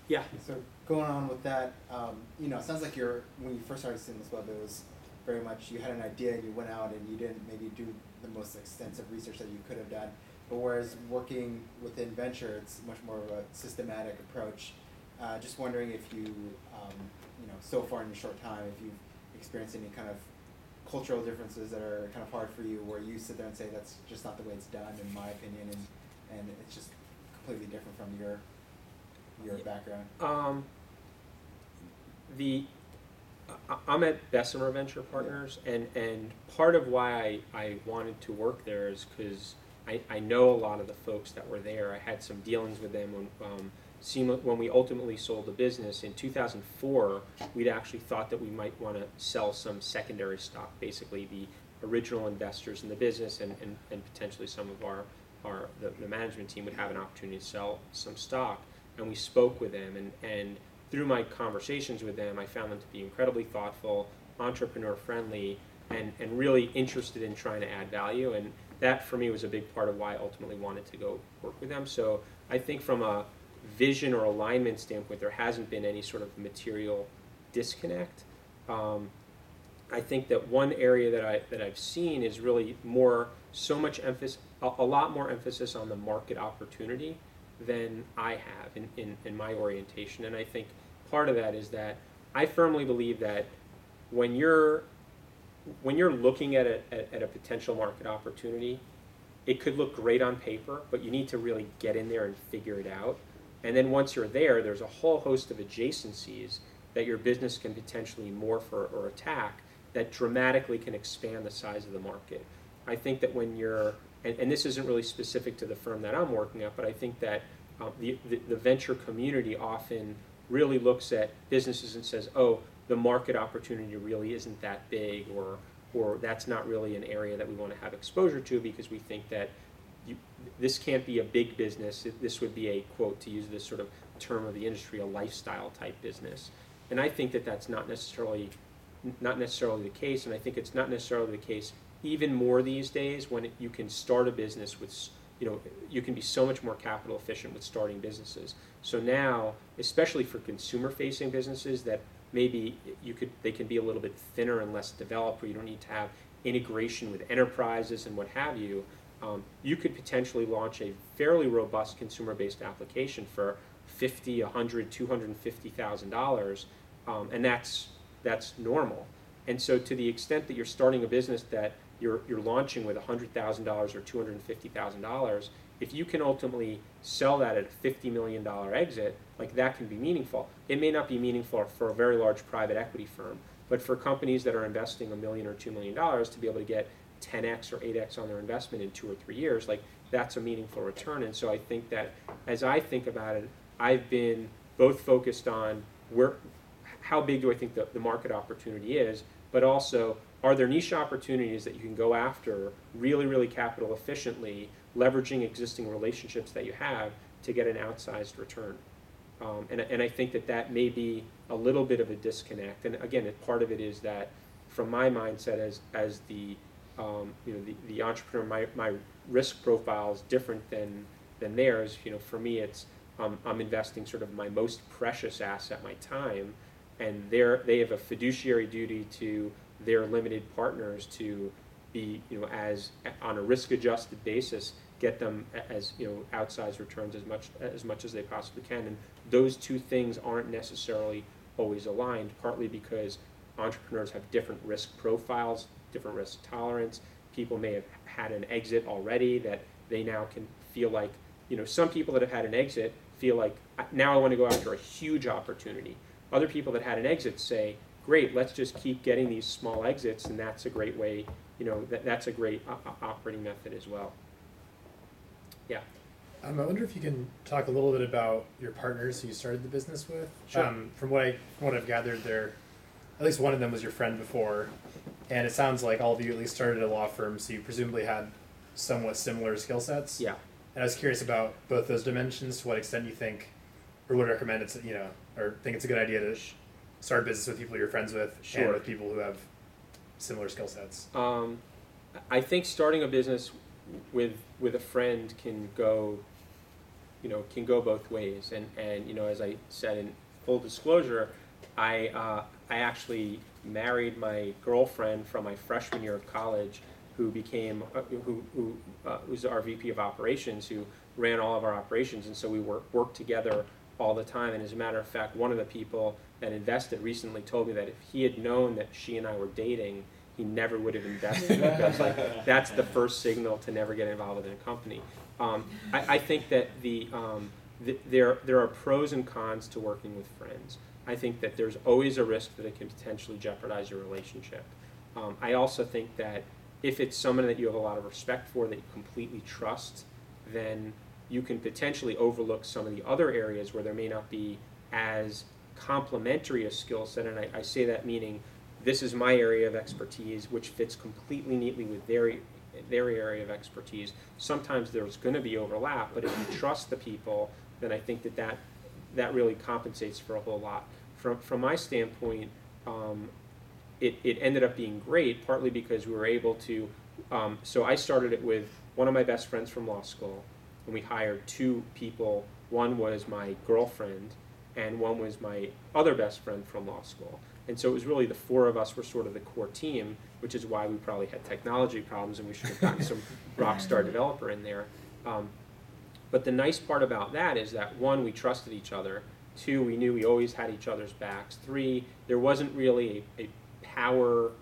Yeah. So going on with that, it sounds like when you first started seeing this web, it was very much you had an idea and you went out and you didn't maybe do the most extensive research that you could have done. But whereas working within venture, it's much more of a systematic approach. Just wondering if you, so far in your short time, if you've experienced any kind of cultural differences that are kind of hard for you, where you sit there and say that's just not the way it's done, in my opinion, and it's just completely different from your background. I'm at Bessemer Venture Partners, and part of why I wanted to work there is because I know a lot of the folks that were there. I had some dealings with them when we ultimately sold the business in 2004. We'd actually thought that we might want to sell some secondary stock, basically the original investors in the business and potentially some of the management team would have an opportunity to sell some stock. And we spoke with them, and through my conversations with them, I found them to be incredibly thoughtful, entrepreneur-friendly, and really interested in trying to add value. And that, for me, was a big part of why I ultimately wanted to go work with them. So I think from a vision or alignment standpoint, there hasn't been any sort of material disconnect. I think that one area that I've seen is really a lot more emphasis on the market opportunity than I have in my orientation. And I think part of that is that I firmly believe that when you're looking at a potential market opportunity, it could look great on paper, but you need to really get in there and figure it out. And then once you're there, there's a whole host of adjacencies that your business can potentially morph or attack that dramatically can expand the size of the market. I think that when you're, and this isn't really specific to the firm that I'm working at, but I think that the venture community often really looks at businesses and says, oh, the market opportunity really isn't that big, or that's not really an area that we want to have exposure to because we think that this can't be a big business. This would be a, quote, to use this sort of term of the industry, a lifestyle type business. And I think that that's not necessarily the case, and I think it's not necessarily the case even more these days when you can start a business with, you can be so much more capital efficient with starting businesses. So now, especially for consumer-facing businesses that maybe they can be a little bit thinner and less developed, where you don't need to have integration with enterprises and what have you, you could potentially launch a fairly robust consumer-based application for $50, $100, $250,000, and that's normal. And so to the extent that you're starting a business that you're launching with $100,000 or $250,000, if you can ultimately sell that at a $50 million exit, like that can be meaningful. It may not be meaningful for a very large private equity firm, but for companies that are investing $1 million or $2 million to be able to get 10x or 8x on their investment in 2 or 3 years, like that's a meaningful return. And so I think that as I think about it, I've been both focused on how big do I think the market opportunity is, but also are there niche opportunities that you can go after really, really capital efficiently, leveraging existing relationships that you have to get an outsized return. And I think that may be a little bit of a disconnect. And again, part of it is that from my mindset as the entrepreneur, my risk profile is different than theirs. For me, it's I'm investing sort of my most precious asset, my time, and they have a fiduciary duty to their limited partners to be, as on a risk-adjusted basis, get them as outsized returns as much as they possibly can. And those two things aren't necessarily always aligned, partly because entrepreneurs have different risk profiles, different risk tolerance. People may have had an exit already that they now can feel like, some people that have had an exit feel like, now I want to go after a huge opportunity. Other people that had an exit say, great, let's just keep getting these small exits, and that's a great way, that's a great operating method as well. Yeah. I wonder if you can talk a little bit about your partners who you started the business with. Sure. From what I've gathered, at least one of them was your friend before, and it sounds like all of you at least started at a law firm, so you presumably had somewhat similar skill sets. Yeah. And I was curious about both those dimensions, to what extent you think, or would recommend it's, or think it's a good idea to start a business with people you're friends with, Sure, and with people who have similar skill sets. I think starting a business with a friend can go, can go both ways. And as I said in full disclosure, I actually married my girlfriend from my freshman year of college, who became who was our VP of operations, who ran all of our operations, and so we worked together all the time. And as a matter of fact, one of the people that invested recently told me that if he had known that she and I were dating, he never would have invested, because that's the first signal to never get involved with a company. I think that there are pros and cons to working with friends. I think that there's always a risk that it can potentially jeopardize your relationship. I also think that if it's someone that you have a lot of respect for, that you completely trust, then you can potentially overlook some of the other areas where there may not be as complementary a skill set. And I say that meaning, this is my area of expertise, which fits completely neatly with their area of expertise. Sometimes there's going to be overlap, but if you trust the people, then I think that really compensates for a whole lot. From my standpoint, it ended up being great, partly because we were able to, so I started it with one of my best friends from law school, and we hired two people. One was my girlfriend, and one was my other best friend from law school. And so it was really the four of us were sort of the core team, which is why we probably had technology problems, and we should have gotten some rock star developer in there. But the nice part about that is that, one, we trusted each other. Two, we knew we always had each other's backs. Three, there wasn't really a power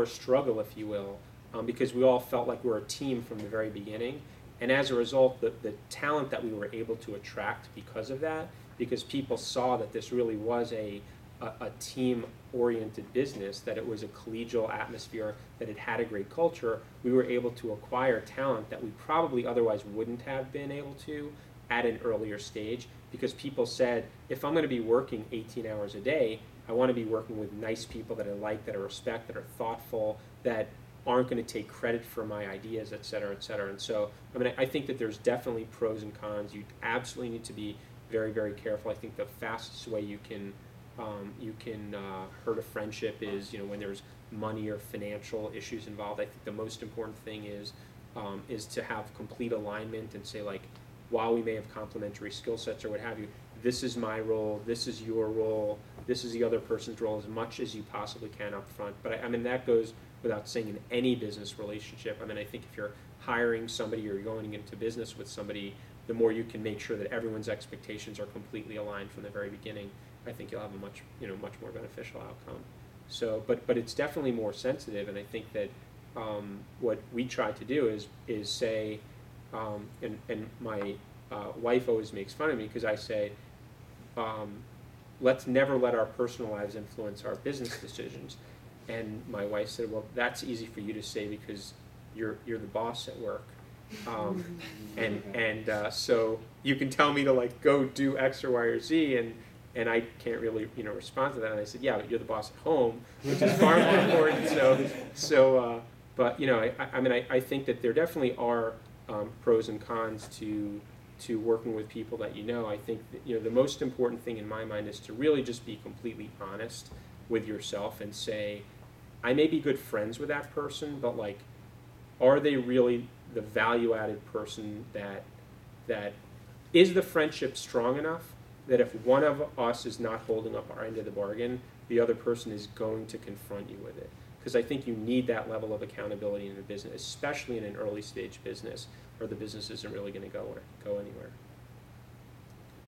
struggle, if you will, because we all felt like we were a team from the very beginning. And as a result, the talent that we were able to attract because of that, because people saw that this really was a team-oriented business, that it was a collegial atmosphere, that it had a great culture, we were able to acquire talent that we probably otherwise wouldn't have been able to at an earlier stage, because people said, if I'm going to be working 18 hours a day, I want to be working with nice people that I like, that I respect, that are thoughtful, that aren't going to take credit for my ideas, et cetera, et cetera. And so, I think that there's definitely pros and cons. You absolutely need to be very, very careful. I think the fastest way you can hurt a friendship is when there's money or financial issues involved. I think the most important thing is to have complete alignment and say, like, while we may have complementary skill sets or what have you, this is my role, this is your role, this is the other person's role, as much as you possibly can up front. But that goes without saying in any business relationship. I think if you're hiring somebody or you're going into business with somebody, the more you can make sure that everyone's expectations are completely aligned from the very beginning, I think you'll have a much more beneficial outcome. So, but it's definitely more sensitive, and I think that what we try to do is say, and my wife always makes fun of me because I say, let's never let our personal lives influence our business decisions. And my wife said, well, that's easy for you to say because you're the boss at work. So you can tell me to like go do X or Y or Z, and I can't really respond to that. And I said, yeah, but you're the boss at home, which is far more important. But I think that there definitely are pros and cons to working with people that I think that, the most important thing in my mind is to really just be completely honest with yourself and say, I may be good friends with that person, but like, are they really the value-added person that is the friendship strong enough that if one of us is not holding up our end of the bargain, the other person is going to confront you with it. Because I think you need that level of accountability in a business, especially in an early stage business where the business isn't really going to go anywhere.